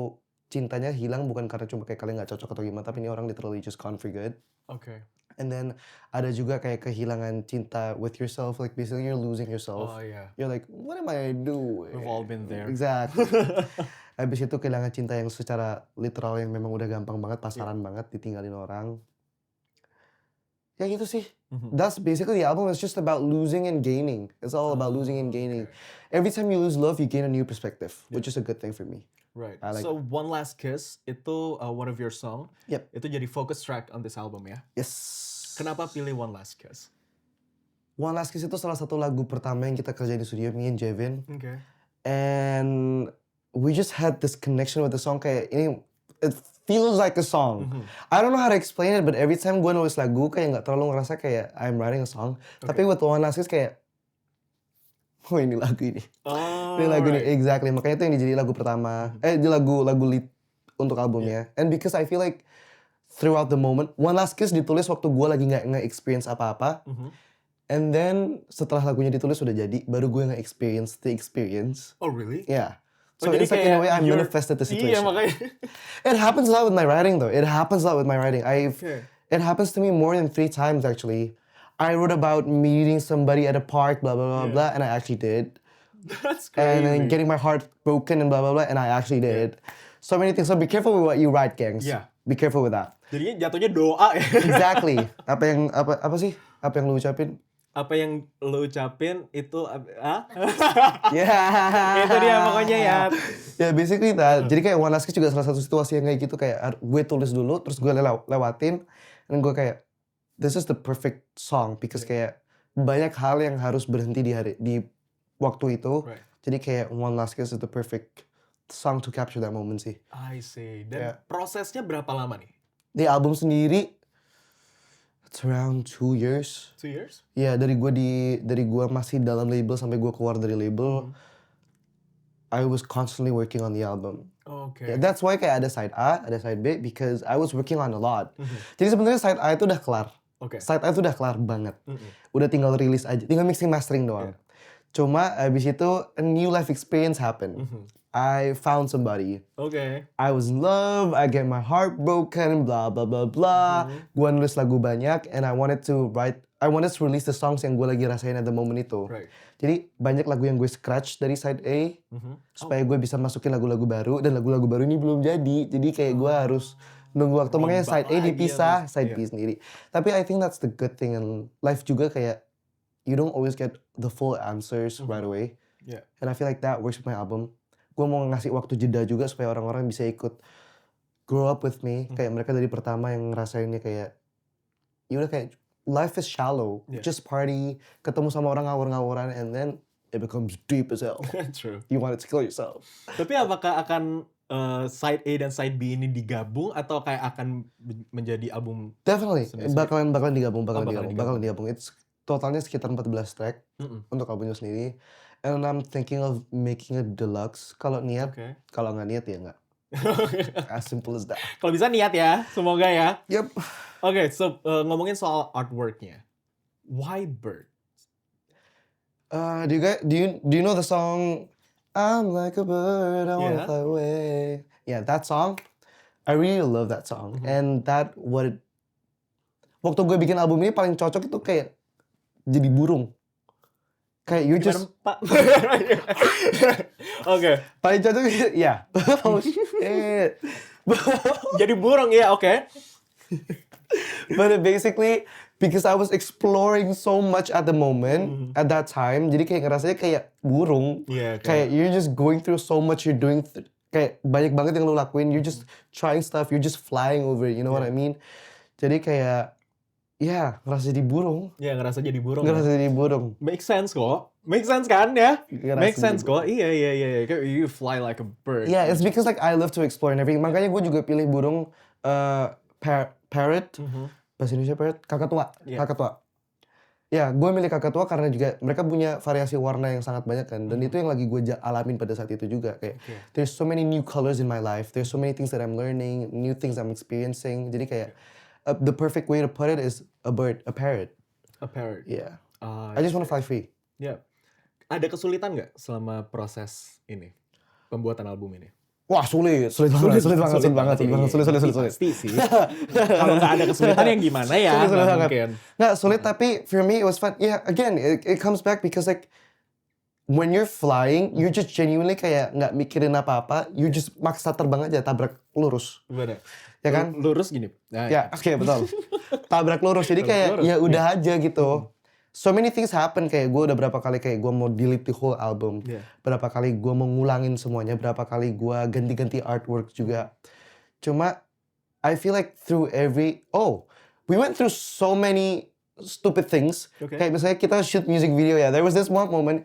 cintanya hilang bukan karena cuma kayak kalian gak cocok atau gimana, tapi ini orang literally just gone for good. Oke. And then ada juga kayak kehilangan cinta with yourself, like basically you're losing yourself. Oh iya. You're like, what am I doing? We've all been there. Exactly. Habis itu kehilangan cinta yang secara literal yang memang udah gampang banget, pasaran banget, ditinggalin orang. Ya gitu sih. That's basically the album. It's just about losing and gaining. It's all about losing and gaining. Every time you lose love, you gain a new perspective, which is a good thing for me. Right. I like So One Last Kiss itu one of your song. Yep. Itu jadi focus track on this album ya. Yes. Kenapa pilih One Last Kiss? One Last Kiss itu salah satu lagu pertama yang kita kerjain di studio, me and Jevin. Oke. And we just had this connection with the song. Kayak ini, it feels like a song. I don't know how to explain it, but every time gue nulis lagu kayak nggak terlalu ngerasa kayak I'm writing a song. Tapi with One Last Kiss kayak, oh ini lagu ini. Oh, Ini lagu ini, right. exactly. Makanya itu yang jadi lagu pertama. Di lagu lead untuk albumnya. And because I feel like throughout the moment, One Last Kiss ditulis waktu gue lagi nggak nge-experience apa-apa. And then setelah lagunya ditulis udah jadi, baru gue nge-experience the experience. Oh really? Yeah. Oh, So jadi it's like in a kayak way I you're- manifested the Iya situation. makanya. It happens a lot with my writing though. It happens a lot with my writing. Okay. It happens to me more than 3 times actually. I wrote about meeting somebody at a park, blah blah blah blah, and I actually did. That's crazy. And then getting my heart broken and blah blah blah, and I actually did. So many things. So be careful with what you write, gangs. Yeah. Be careful with that. Jadinya jatuhnya doa ya. Exactly. apa sih? Apa yang lu ucapin? Apa yang lo ucapin itu Yeah. Itu dia pokoknya ya. Ya basically that. Jadi kayak One Last Kiss juga salah satu situasi yang kayak gitu, kayak gue tulis dulu terus gue lewatin dan gue kayak this is the perfect song because kayak banyak hal yang harus berhenti di waktu itu. Right. Jadi kayak One Last Kiss is the perfect song to capture that moment sih. I see. Dan Yeah. prosesnya berapa lama nih? Di album sendiri it's around 2 years. 2 years? Ya dari gue masih dalam label sampai gue keluar dari label, I was constantly working on the album. Oke. Yeah, that's why kayak ada side A, ada side B because I was working on a lot. Jadi sebenarnya side A itu udah kelar. Oke. Side A itu udah kelar banget. Udah tinggal rilis aja, tinggal mixing mastering doang. Cuma abis itu a new life experience happened. I found somebody. Oke. I was in love, I get my heart broken, blah blah blah blah. Gua nulis lagu banyak and I I wanted to release the songs yang gue lagi rasain at the moment itu. Right. Jadi banyak lagu yang gue scratch dari side A supaya Oh. gue bisa masukin lagu-lagu baru, dan lagu-lagu baru ini belum jadi. Jadi kayak gue harus nunggu waktu, makanya Rombak side A lagi dipisah, harus, side iya. B sendiri. Tapi I think that's the good thing in life juga, kayak you don't always get the full answers right away. Yeah. And I feel like that works with my album. Gue mau ngasih waktu jeda juga supaya orang-orang bisa ikut grow up with me. Kayak mereka dari pertama yang ngerasainnya kayak, ya udah kayak life is shallow. Yeah. Just party, ketemu sama orang ngawur-ngawuran, and then it becomes deep as hell. True. You want to kill yourself. Tapi apakah akan side A dan side B ini digabung atau kayak akan menjadi album? Definitely, Sendiri-sendiri. bakalan digabung, bakalan bakalan digabung. It's totalnya sekitar 14 track untuk albumnya sendiri. And I'm thinking of making a deluxe. Kalau niat, Oke. kalau nggak niat ya nggak. As simple as that. Kalau bisa niat ya, semoga ya. Yep. Oke, so ngomongin soal artworknya, why bird? Do you know the song I'm like a bird, I wanna Yeah. fly away. Yeah, that song. I really love that song. And waktu gue bikin album ini paling cocok itu kayak jadi burung. Kayak you Gimana, just Pak? Oke, paling cocok ya. Oh shit. jadi burung ya, oke. But basically because I was exploring so much at the moment, at that time, jadi kayak ngerasanya kayak burung. Iya, Kayak you're just going through so much, you're doing kayak banyak banget yang lo lakuin, you're just trying stuff, you're just flying over it, you know what I mean? Jadi kayak ya ngerasa jadi burung. Ya, ngerasa jadi burung. Ngerasa jadi burung. Make sense kok. Make sense kan ya? Ngerasa Make jadi sense burung. kok. Iya. Kayak you fly like a bird. Yeah, it's because like I love to explore and everything. Makanya gue juga pilih burung parrot. Bahasa Indonesia parrot, kakatua. Yeah. Kakatua. Ya, gue milih kakatua karena juga mereka punya variasi warna yang sangat banyak kan. Dan itu yang lagi gue alamin pada saat itu juga. Kayak there's so many new colors in my life. There's so many things that I'm learning, new things I'm experiencing. Jadi kayak the perfect way to put it is a bird, a parrot. A parrot. Yeah. Ah, I just want to fly free. ya. Ada kesulitan nggak selama proses ini? Pembuatan album ini? Wah, sulit banget. Pasti sih. Kalau nggak ada kesulitan yang gimana ya? Sulit Nggak banget. mungkin. Nggak, sulit tapi for me it was fun. Yeah, again, it comes back because like when you're flying, you just genuinely kayak nggak mikirin apa-apa, you just maksa terbang aja, tabrak lurus. Gimana? Ya kan? Lurus gini. Nah, Ya, oke, betul. Tabrak lurus, jadi kayak Lurus, ya udah aja gitu. So many things happen, kayak gue udah berapa kali kayak gue mau delete the whole album. Yeah. Berapa kali gue mau ngulangin semuanya, berapa kali gue ganti-ganti artwork juga. Cuma I feel like through we went through so many stupid things. Okay. Kayak misalnya kita shoot music video ya. There was this one moment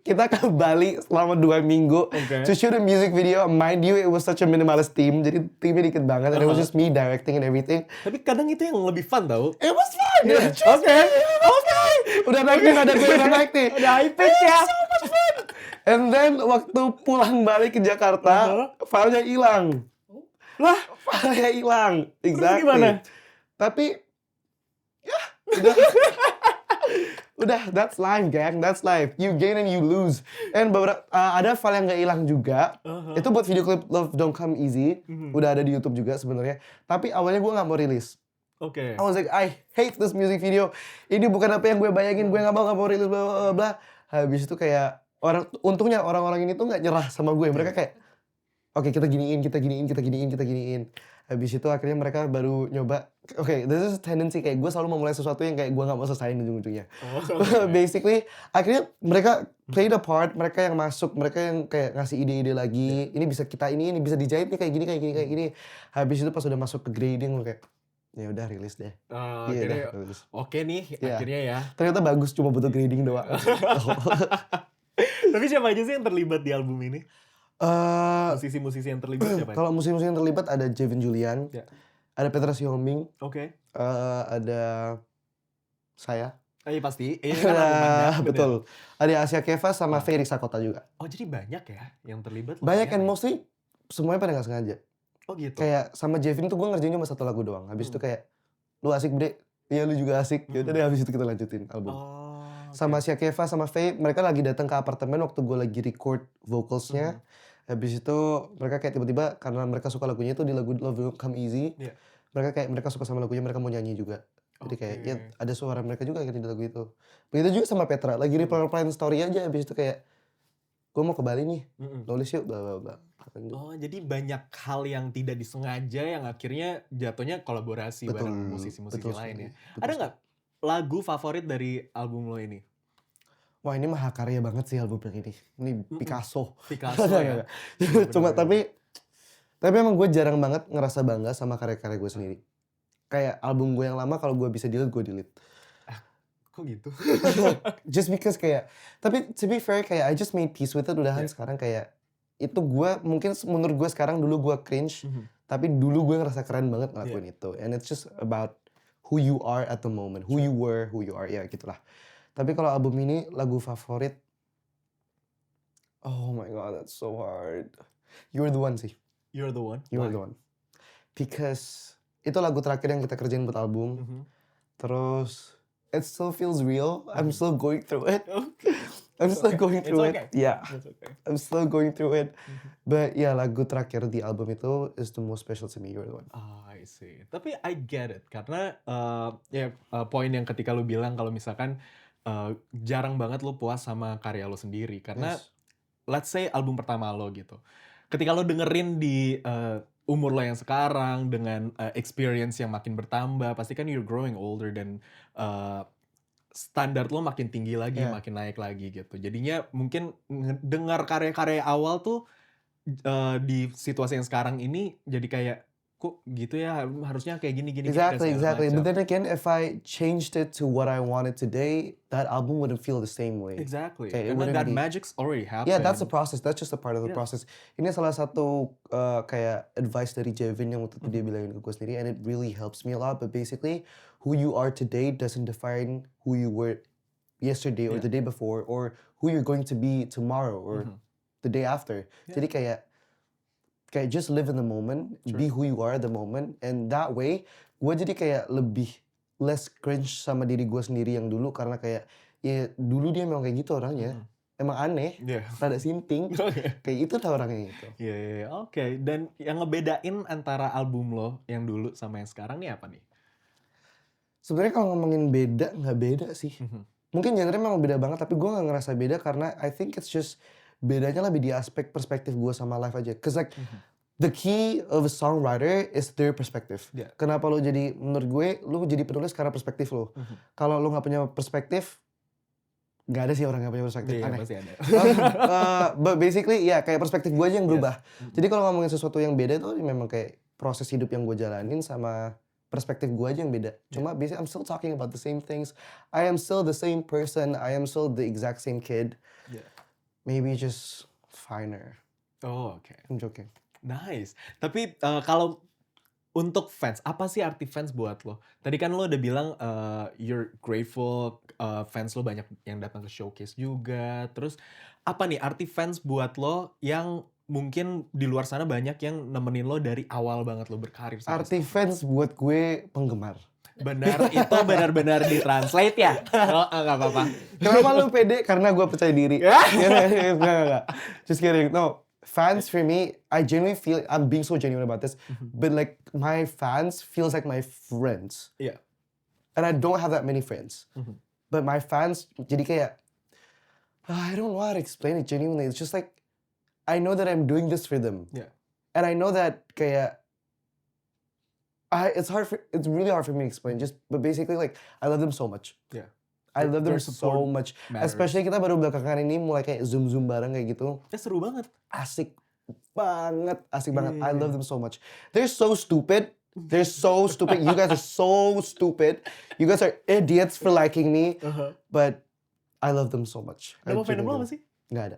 kita ke Bali selama 2 minggu Okay. to shoot a music video. Mind you, it was such a minimalist team. Jadi timnya dikit banget. And it was just me directing and everything. Tapi kadang itu yang lebih fun tau. It was fun. Yeah. Trust me. Oke. Udah naik nih, ada gue udah naik nih. Ada high pitch ya. So much fun. And then waktu pulang balik ke Jakarta, filenya hilang. Lah, Filenya hilang. Exactly. gimana? Tapi ya udah. Udah, that's life, gang. That's life. You gain and you lose. And beberapa ada file yang nggak hilang juga. Itu buat video klip Love Don't Come Easy. Udah ada di YouTube juga sebenarnya. Tapi awalnya gue nggak mau rilis. Oke. I was like, I hate this music video. Ini bukan apa yang gue bayangin. Gue nggak mau rilis, bla bla bla. Habis itu kayak untungnya orang-orang ini tuh nggak nyerah sama gue. Mereka kayak, oke, kita giniin. Habis itu akhirnya mereka baru nyoba. Oke, this is tendency kayak gue selalu memulai sesuatu yang kayak gue nggak mau selesain ujung-ujungnya. Basically, akhirnya mereka play the part. Mereka yang masuk, mereka yang kayak ngasih ide-ide lagi. Ini bisa ini bisa dijahit nih kayak gini. Habis itu pas udah masuk ke grading, kayak ya udah rilis deh. Akhirnya, udah rilis. oke nih, Iya. akhirnya ya. Ternyata bagus, cuma butuh grading doang. Tapi siapa aja sih yang terlibat di album ini? Eh, Musisi-musisi yang terlibat siapa? kalau musisi-musisi yang terlibat ada Jevin Julian, Ya. ada Petra Sihombing, Oke. ada saya, Iya pasti. Ini kan album Anda, bener. betul. Ada Asia Keva sama Ferry Sakota juga. Oh jadi banyak ya yang terlibat? Banyak lumayan and ya? mostly semuanya pada nggak sengaja. Oh gitu. Kayak sama Jevin tuh gue ngerjain cuma 1 lagu doang. Habis itu kayak, lu asik bre, iya lu juga asik. Yaudah deh, habis itu kita lanjutin album. Oh. Sama Asia Keva sama Faye, mereka lagi datang ke apartemen waktu gue lagi record vocalsnya. Habis itu mereka kayak tiba-tiba karena mereka suka lagunya itu di lagu Love Don't Come Easy. Iya. Mereka suka sama lagunya, mereka mau nyanyi juga. Jadi kayak Oke. ya ada suara mereka juga kan di lagu itu. Begitu juga sama Petra, lagi reply story aja abis itu kayak, "Gue mau ke Bali nih, Mhm. nulis yuk bla bla bla." Gitu. Oh, jadi banyak hal yang tidak disengaja yang akhirnya jatuhnya kolaborasi bareng Betul, musisi-musisi betul lain sekali, ya. betul Ada sekali. nggak lagu favorit dari album lo ini? Wah ini mahakarya banget sih album yang ini. Ini Mhm. Picasso. Picasso Nggak, ya? nggak. Bener, Cuma bener, bener. tapi emang gue jarang banget ngerasa bangga sama karya-karya gue sendiri. Kayak album gue yang lama kalau gue bisa delete, gue delete. Kok gitu? Just because kayak, tapi to be fair kayak I just made peace with it udahan Yeah. sekarang kayak, itu gue mungkin menurut gue sekarang dulu gue cringe, Mhm. tapi dulu gue ngerasa keren banget ngelakuin itu. And it's just about who you are at the moment, who you were, who you are, ya gitulah. Tapi kalau album ini lagu favorit, oh my god that's so hard. You're the one sih, You're the one? you're Why? the one. Because itu lagu terakhir yang kita kerjain buat album. Mhm. Terus it still feels real. I'm Mhm. still going through it. Oke. I'm It's still okay. going It's through okay. it. Yeah, It's okay. I'm still going through it. Mhm. But yeah, lagu terakhir di album itu is the most special to me. You're the one. Oh, I see. Tapi I get it karena poin yang ketika lu bilang kalau misalkan jarang banget lu puas sama karya lu sendiri karena Yes. let's say album pertama lo gitu. Ketika lo dengerin di umur lo yang sekarang dengan experience yang makin bertambah, pasti kan you're growing older dan standar lo makin tinggi lagi, Yeah. makin naik lagi gitu. Jadinya mungkin dengar karya-karya awal tuh di situasi yang sekarang ini jadi kayak kok gitu ya, harusnya kayak gini dan Exactly, segala exactly. But macam. then again, if I changed it to what I wanted today, that album wouldn't feel the same way. Exactly. Kayak it Karena wouldn't that be. magic's already happened. Yeah, that's the process. That's just a part of the Yes. process. Ini salah satu kayak advice dari Jevin yang waktu itu dia Mhm. bilangin ke gue sendiri, and it really helps me a lot. But basically, who you are today doesn't define who you were yesterday or Yeah. the day before, or who you're going to be tomorrow or Mhm. the day after. Yeah. Jadi kayak just live in the moment, True. be who you are at the moment, and that way, gue jadi kayak lebih less cringe sama diri gue sendiri yang dulu karena kayak ya dulu dia memang kayak gitu orangnya, Mhm. emang aneh, Yeah. rada sinting, Oke. kayak itu lah orangnya gitu. Iya, iya, iya. Oke. Dan yang ngebedain antara album lo yang dulu sama yang sekarang nih apa nih? Sebenarnya kalau ngomongin beda nggak beda sih. Mhm. Mungkin genre memang beda banget, tapi gue nggak ngerasa beda karena I think it's just bedanya lebih di aspek perspektif gue sama life aja. Cause like Mhm. the key of a songwriter is their perspective. Yeah. Kenapa lo jadi, menurut gue, lo jadi penulis karena perspektif lo. Mhm. Kalau lo nggak punya perspektif, nggak ada sih orang yang punya perspektif, Iya, aneh. pasti ada. But basically, ya kayak perspektif gue aja yang berubah. Mhm. Jadi kalau ngomongin sesuatu yang beda tuh memang kayak proses hidup yang gue jalanin sama perspektif gue aja yang beda. Cuma basically I'm still talking about the same things. I am still the same person. I am still the exact same kid. Yeah. Maybe just finer. Oh, oke. I'm joking. Nice. Tapi kalau untuk fans, apa sih arti fans buat lo? Tadi kan lo udah bilang you're grateful, fans lo banyak yang datang ke showcase juga. Terus apa nih arti fans buat lo yang mungkin di luar sana banyak yang nemenin lo dari awal banget lo berkarir sampai Arti sekarang? fans buat gue penggemar. Benar, itu benar-benar ditranslate ya? Oh, nggak apa-apa. Kenapa lu pede? Karena gue percaya diri. Enggak. Just kidding. No, fans for me, I genuinely feel, I'm being so genuine about this, but like my fans feels like my friends. Iya. And I don't have that many friends. Mhm. But my fans, jadi kayak, I don't know how to explain it genuinely. It's just like, I know that I'm doing this for them. Yeah. And I know that kayak, it's really hard for me to explain. But basically like, I love them so much. Yeah. I love them Their so support much. matters. Especially kita baru belakangan ini mulai kayak zoom bareng kayak gitu. Seru banget. Asik banget. Iya. I love them so much. They're so stupid. They're so stupid. You guys are so stupid. You guys are idiots for liking me. But I love them so much. I Nama fandom lo genuinely apa sih? do. Nggak ada.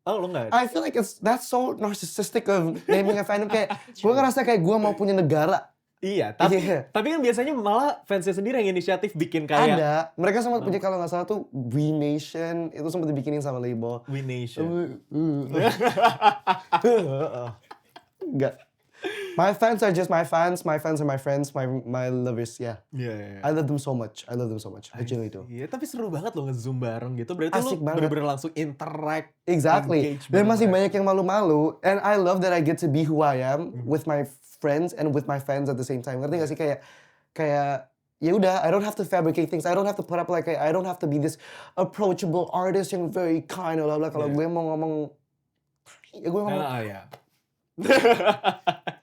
Oh, lo nggak ada? I feel like that's so narcissistic of naming a fandom. Kayak gue ngerasa kayak gue mau punya negara. Iya, tapi Iya. tapi kan biasanya malah fansnya sendiri yang inisiatif bikin kayak Ada. Mereka sempat punya kalau nggak salah tuh We Nation. Itu sempat dibikinin sama label. We Nation. Enggak. My fans are just my fans. My fans are my friends. My lovers. Yeah. Iya, iya, iya. I love them so much. I love them so much. I genuinely do. Iya, tapi seru banget lo nge-zoom bareng gitu. Berarti Asik lo banget. bener-bener langsung interact. Exactly. Engage Dan bareng masih mereka. banyak yang malu-malu. And I love that I get to be who I am with my friends and with my fans at the same time. Ngerti gak sih kayak ya udah, I don't have to fabricate things. I don't have to put up like I don't have to be this approachable artist yang very kind blah blah. Kalau Yeah. gue mau ngomong, ya gue ngomong. Ya.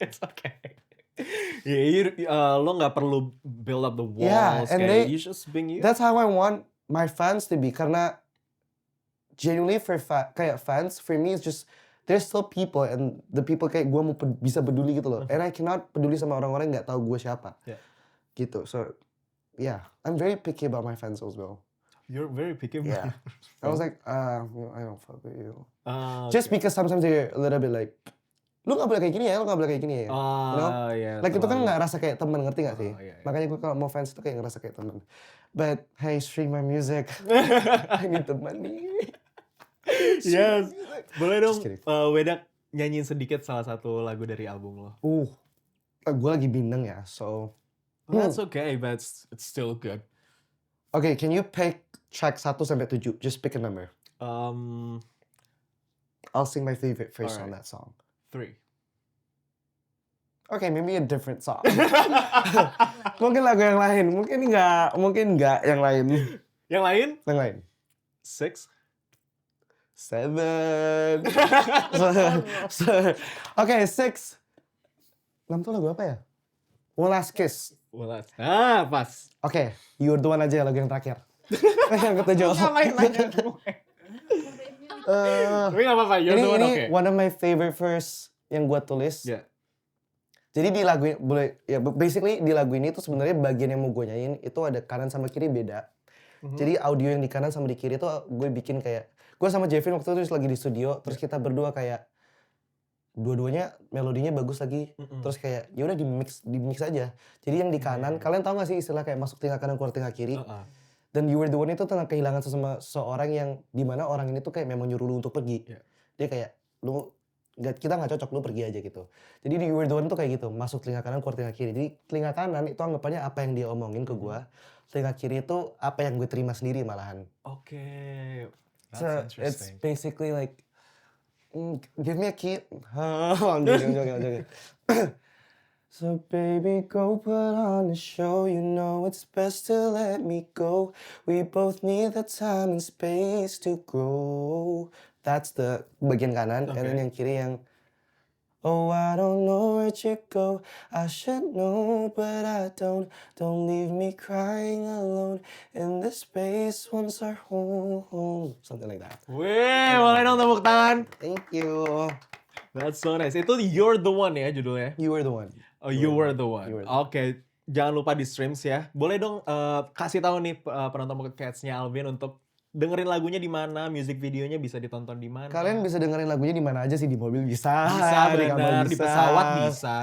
It's okay. Lo nggak perlu build up the walls. Yeah, and kayak, you just being you. That's how I want my fans to be. Karena genuinely kayak fans, for me it's just there's still people and the people kayak gue mau bisa peduli gitu loh. And I cannot peduli sama orang-orang yang nggak tahu gue siapa. Yeah. Gitu. So yeah, I'm very picky about my fans as well. You're very picky. Yeah. I was like, I don't fuck with you. Okay. Just because sometimes they're a little bit like, lu gak boleh kayak gini ya, lu gak boleh kayak gini ya. You know? Yeah, Like itu kan terlalu. gak rasa kayak teman, ngerti gak sih? Iya. Makanya gue kalau mau fans itu kayak ngerasa kayak teman. But hey, stream my music. I need the money. Yes. Boleh dong, Just kidding. Wedak nyanyiin sedikit salah satu lagu dari album lo. Gue lagi bindeng ya, so. That's okay, but it's still good. Okay, can you pick track 1 sampai 7? Just pick a number. I'll sing my favorite verse on Alright. that song. 3. Okay, maybe a different song. Mungkin lagu yang lain, mungkin nggak yang lain. Yang lain? Yang lain. 6. 7. Okay, 6. 6 tuh lagu apa ya? One Last Kiss. Pas. Okay, You're the One aja lagu yang terakhir. Yang ketujuh. Ngapain nanya gue? Tapi gak apa-apa, you're the one, Ini okay. one of my favorite verse yang gue tulis. Yeah. Jadi di lagu basically di lagu ini tuh sebenarnya bagian yang mau gue nyanyiin itu ada kanan sama kiri beda. Jadi audio yang di kanan sama di kiri tuh gue bikin kayak, gue sama Jevin waktu itu lagi di studio, terus kita berdua kayak dua-duanya melodinya bagus lagi, terus kayak ya udah di mix aja. Jadi yang di kanan, kalian tahu gak sih istilah kayak masuk telinga kanan keluar telinga kiri? Dan You Were the One itu tentang kehilangan seseorang yang dimana orang ini tuh kayak memang nyuruh lu untuk pergi. Yeah. Dia kayak kita nggak cocok, lu pergi aja gitu. Jadi di You Were the One tuh kayak gitu, masuk telinga kanan keluar telinga kiri. Jadi telinga kanan itu anggapannya apa yang dia omongin ke gua, telinga kiri itu apa yang gue terima sendiri malahan. Okay. So That's it's interesting. basically like give me a key. I'm joking. So baby, go put on the show. You know it's best to let me go. We both need the time and space to grow. That's the bagian kanan, and then yang kiri yang oh, I don't know where to go. I should know, but I don't. Don't leave me crying alone in this space once our home. Something like that. Wih, boleh dong tepuk tangan. Thank you. That's so nice. Itu You're the One ya judulnya? You were the one. Oh, You Were the One. You Were the One. Oke, jangan lupa di streams ya. Boleh dong kasih tahu nih penonton Pocket Cats-nya Alvin untuk dengerin lagunya di mana, music videonya bisa ditonton di mana. Kalian bisa dengerin lagunya di mana aja sih, di mobil bisa, Bisa, di kamar benar, di pesawat bisa.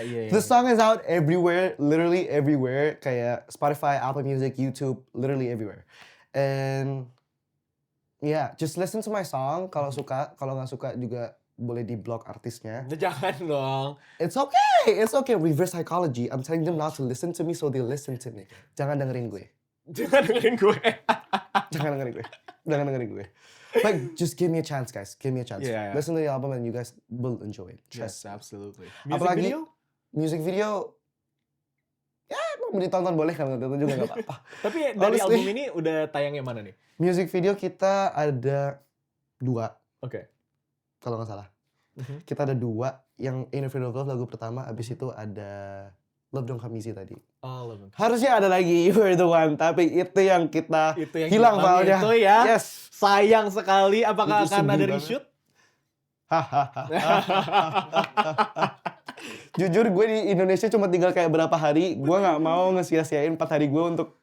Iya. The song is out everywhere, literally everywhere, kayak Spotify, Apple Music, YouTube, literally everywhere. And yeah, just listen to my song kalau suka, kalau nggak suka juga boleh di block artisnya. Jangan dong. It's okay. Reverse psychology. I'm telling them not to listen to me, so they listen to me. Jangan dengerin gue. Jangan dengerin gue. Jangan dengerin gue. Like, just give me a chance, guys. Give me a chance. Yeah. Listen to the album and you guys will enjoy it. Yes, Trust. absolutely. Apalagi music video, ya mau ditonton boleh, kalau nggak ditonton juga nggak apa-apa. Tapi dari Honestly. album ini udah tayang yang mana nih? Music video kita ada 2, Oke. kalau nggak salah. Kita ada 2, yang Ain't Afraid of Love lagu pertama, abis itu ada Love Don't Come Easy tadi. Oh, Love. Harusnya ada lagi You Were the One, tapi itu yang kita Itu yang hilang hilang filenya. itu ya. Yes. Sayang sekali. Apakah Itu akan sedih ada banget. reshoot? Jujur gue di Indonesia cuma tinggal kayak berapa hari, gue nggak mau ngesia-siain 4 hari gue untuk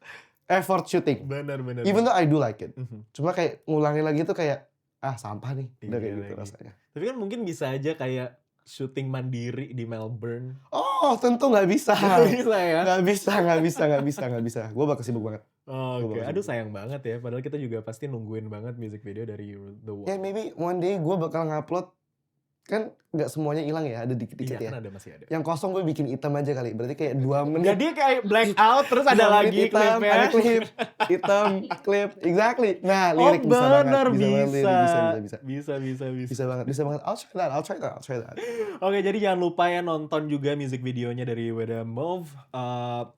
effort syuting. Benar. Even though I do like it. Mhm. Cuma kayak ngulangin lagi tuh kayak, sampah nih. Udah kayak Iya gitu lagi. rasanya. Tapi kan mungkin bisa aja kayak syuting mandiri di Melbourne. Oh, tentu nggak bisa. Bisa ya? Nggak bisa. Gue bakal sibuk banget. Oke, Gua aduh bakal sayang banget ya. Padahal kita juga pasti nungguin banget music video dari The One. Ya, maybe one day gue bakal ngupload kan nggak semuanya hilang ya, ada Iya dikit-dikit ya. kan ada masih ada. Yang kosong gue bikin hitam aja kali. Berarti kayak 2 menit. Jadi kayak black out terus ada 2 menit lagi hitam, klipnya. ada klip, hitam, klip, exactly. Nah, Oh lirik bisa banget, bener bisa banget lirik, bisa. Bisa banget. I'll try that. Oke, jadi jangan lupa ya nonton juga music videonya dari Weda Move.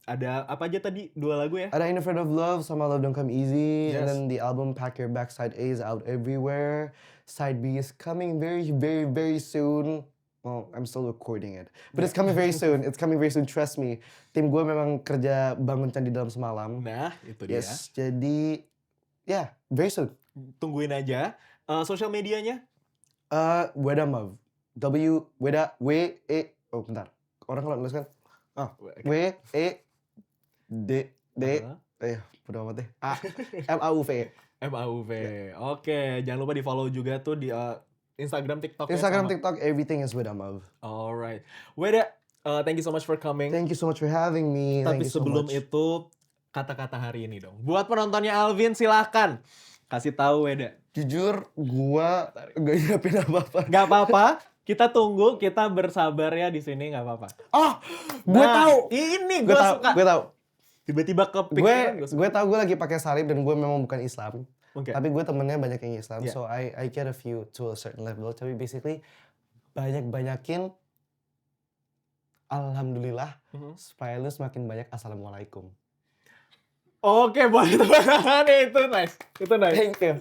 Ada apa aja tadi? 2 lagu ya? Ada Ain't Afraid of Love sama Love Don't Come Easy, and Yes. then the album Pack Your Backside A is out everywhere. Side B is coming very soon. Well, I'm still recording it, but it's coming very soon. Trust me. Tim gue memang kerja bangun candi dalam semalam. Nah, itu dia. Yes, jadi very soon. Tungguin aja. Social medianya? Weda Move. Oh bentar. Orang kalau nulis kan W-E-D-D. Bodo amat deh. M-A-U-V. MAUV. Oke, jangan lupa di follow juga tuh di Instagram, TikTok. Instagram, TikTok, everything is Weda Move. Alright. Weda, thank you so much for coming. Thank you so much for having me. Tapi Thank you so sebelum much. itu, kata-kata hari ini dong. Buat penontonnya Alvin, silahkan kasih tahu Weda. Jujur, gua gak nyiapin apa-apa. Gak apa-apa, kita tunggu, kita bersabar ya di sini, gak apa-apa. Oh, gue tahu. Ini Gue gue tahu. suka. Gue tahu. Tiba-tiba kepikiran gue suka. Gue tahu gue lagi pakai salib dan gue memang bukan Islam. Oke. Tapi gue temennya banyak yang Islam, Yeah. so I get a few to a certain level. Tapi basically banyakin alhamdulillah supaya lu semakin banyak assalamualaikum. Oke, boleh teman-teman. Itu nice. Thank you.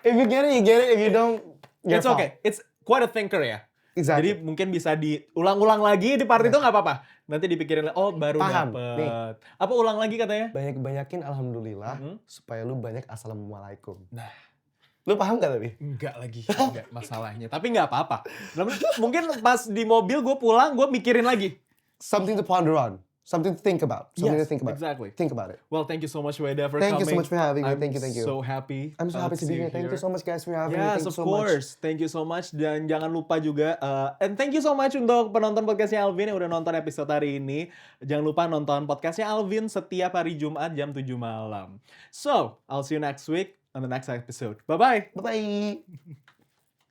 If you get it, you get it. If you don't, It's okay. It's quite a thinker ya. Exactly. Jadi mungkin bisa diulang-ulang lagi di part itu nggak apa-apa. Nanti dipikirin, oh baru Paham. dapet. Apa ulang lagi katanya? Banyakin alhamdulillah supaya lu banyak assalamualaikum. Nah. Lu paham gak tapi? Enggak lagi, enggak masalahnya. Tapi nggak apa-apa. Mungkin pas di mobil gue pulang, gue mikirin lagi. Something to ponder on. Something to think about. Something to think about. Exactly. Think about it. Well, thank you so much, Weda, for Thank coming. you so much for having me. I'm Thank you. so happy. I'm so happy to see be here. Thank you so much guys for having me. Yes, Thank you of so much. course. Thank you so much. Dan jangan lupa juga, and thank you so much untuk penonton podcastnya Alvin yang udah nonton episode hari ini. Jangan lupa nonton podcastnya Alvin setiap hari Jumat jam 7 malam. So, I'll see you next week on the next episode. Bye-bye. Bye-bye.